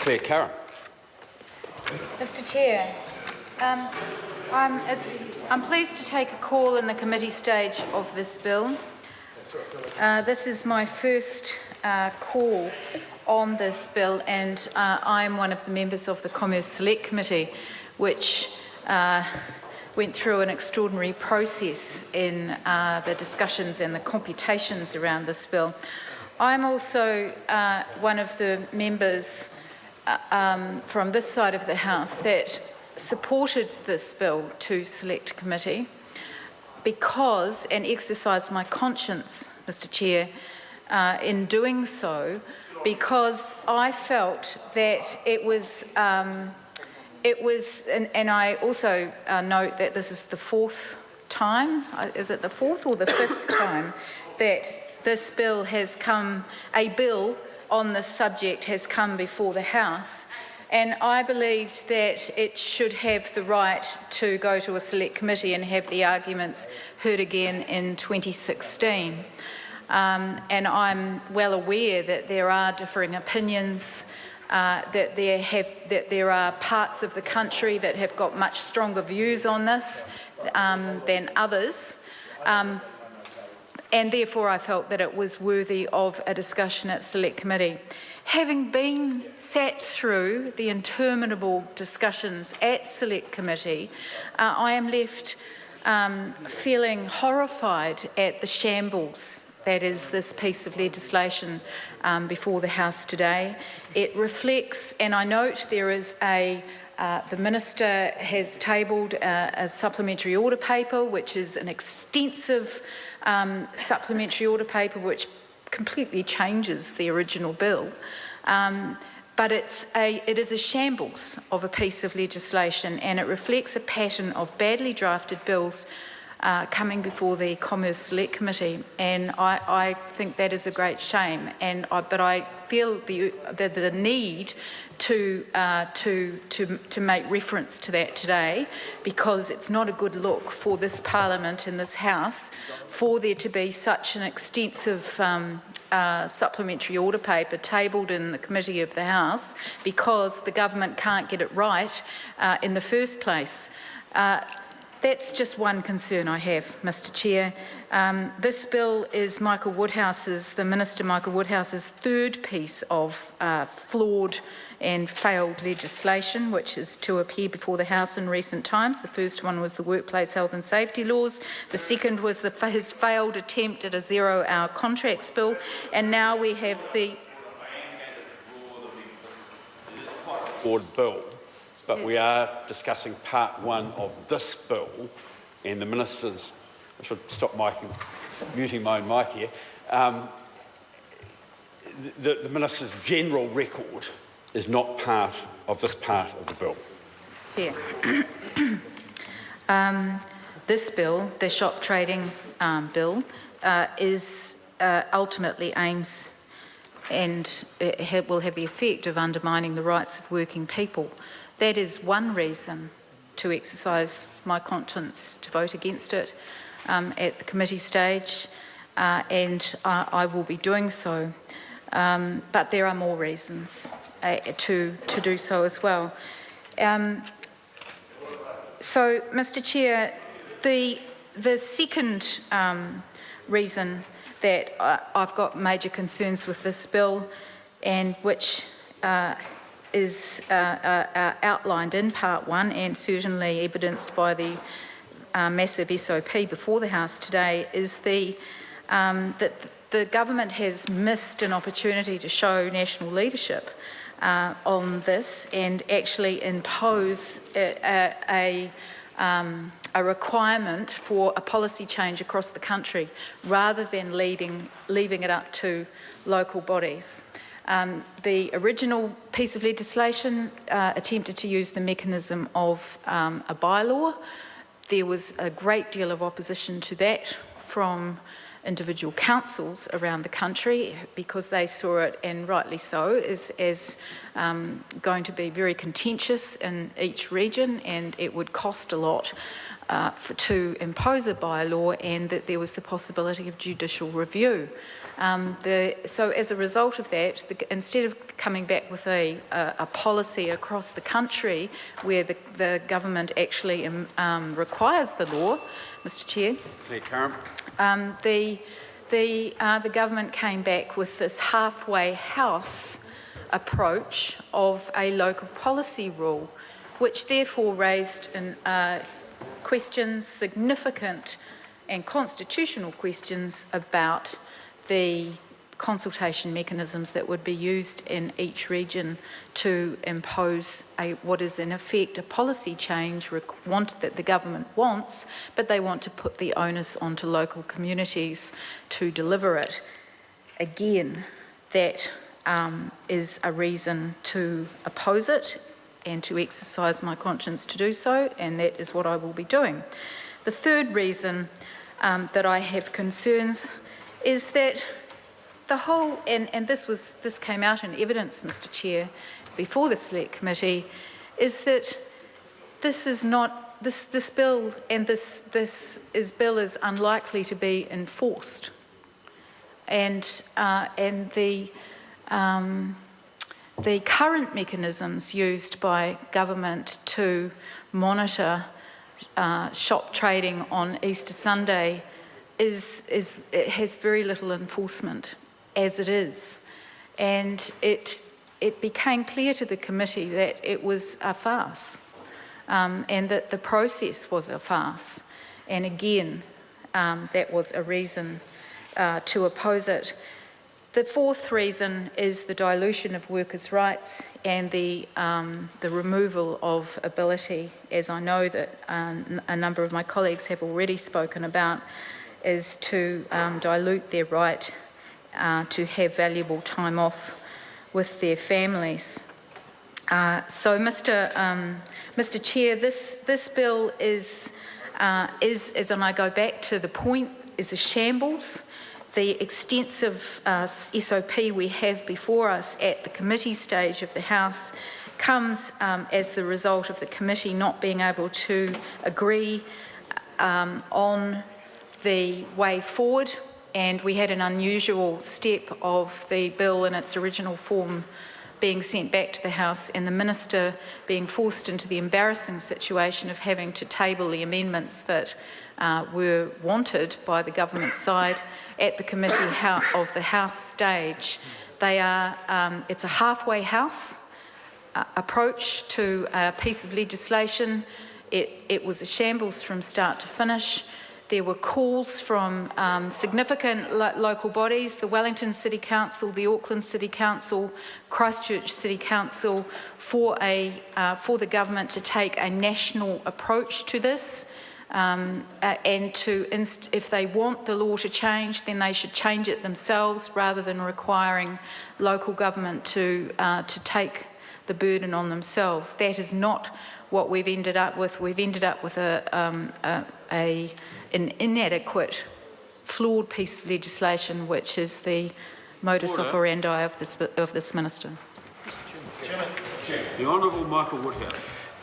Claire Curran. Mr Chair, I'm pleased to take a call in the committee stage of this bill. This is my first call on this bill, and I'm one of the members of the Commerce Select Committee, which went through an extraordinary process in the discussions and the computations around this bill. I'm also one of the members from this side of the House that supported this bill to Select Committee because, and exercised my conscience, Mr Chair, in doing so, because I felt that it was, and I also note that this is the fourth time, is it the fourth or the fifth time that this bill has come, a bill on this subject has come before the House, and I believed that it should have the right to go to a select committee and have the arguments heard again in 2016. And I'm well aware that there are differing opinions, that there are parts of the country that have got much stronger views on this than others. And therefore I felt that it was worthy of a discussion at Select Committee. Having been sat through the interminable discussions at Select Committee, I am left feeling horrified at the shambles that is this piece of legislation before the House today. It reflects, and I note there is the Minister has tabled a supplementary order paper, which is an extensive supplementary order paper which completely changes the original bill. But it is a shambles of a piece of legislation, and it reflects a pattern of badly drafted bills coming before the Commerce Select Committee, and I think that is a great shame. But I feel the need to make reference to that today, because it's not a good look for this Parliament and this House for there to be such an extensive supplementary order paper tabled in the committee of the House because the government can't get it right in the first place. That's just one concern I have, Mr Chair. This bill is the Minister Michael Woodhouse's third piece of flawed and failed legislation, which is to appear before the House in recent times. The first one was the workplace health and safety laws. The second was his failed attempt at a zero-hour contracts bill. And now we have the... bill. But we are discussing part one of this bill, and the Minister's, I should stop muting my own mic here, the Minister's general record is not part of this part of the bill. Yeah. This bill, the shop trading bill, ultimately aims and will have the effect of undermining the rights of working people. That is one reason to exercise my conscience to vote against it at the committee stage, and I will be doing so. But there are more reasons to do so as well. So, Mr Chair, the second reason that I've got major concerns with this bill, and which is outlined in part one and certainly evidenced by the massive SOP before the House today, is that the government has missed an opportunity to show national leadership on this and actually impose a requirement for a policy change across the country rather than leaving it up to local bodies. The original piece of legislation attempted to use the mechanism of a bylaw. There was a great deal of opposition to that from individual councils around the country because they saw it, and rightly so, as going to be very contentious in each region, and it would cost a lot to impose a bylaw, and that there was the possibility of judicial review. So as a result of that, instead of coming back with a policy across the country where the government actually requires the law, Mr Chair, the government came back with this halfway house approach of a local policy rule, which therefore raised questions, significant and constitutional questions about the consultation mechanisms that would be used in each region to impose what is in effect a policy change that the government wants, but they want to put the onus onto local communities to deliver it. Again, that is a reason to oppose it and to exercise my conscience to do so, and that is what I will be doing. The third reason that I have concerns is that the whole, and this came out in evidence, Mr Chair, before the Select Committee, is that this is not, this bill bill is unlikely to be enforced. And the current mechanisms used by government to monitor shop trading on Easter Sunday it has very little enforcement as it is, and it became clear to the committee that it was a farce, and that the process was a farce, and again that was a reason to oppose it. The fourth reason is the dilution of workers' rights and the removal of ability, as I know that a number of my colleagues have already spoken about, is to dilute their right to have valuable time off with their families. So, Mr. Chair, this bill is, and I go back to the point, is a shambles. The extensive SOP we have before us at the committee stage of the House comes as the result of the committee not being able to agree on the way forward, and we had an unusual step of the bill in its original form being sent back to the House and the Minister being forced into the embarrassing situation of having to table the amendments that were wanted by the government side at the committee of the House stage. They are, it's a halfway house approach to a piece of legislation. It was a shambles from start to finish. There were calls from significant local bodies, the Wellington City Council, the Auckland City Council, Christchurch City Council, for the government to take a national approach to this. And if they want the law to change, then they should change it themselves rather than requiring local government to take the burden on themselves. That is not what we've ended up with. We've ended up with an inadequate, flawed piece of legislation, which is the modus operandi of this Minister. The Honourable Michael Woodhouse.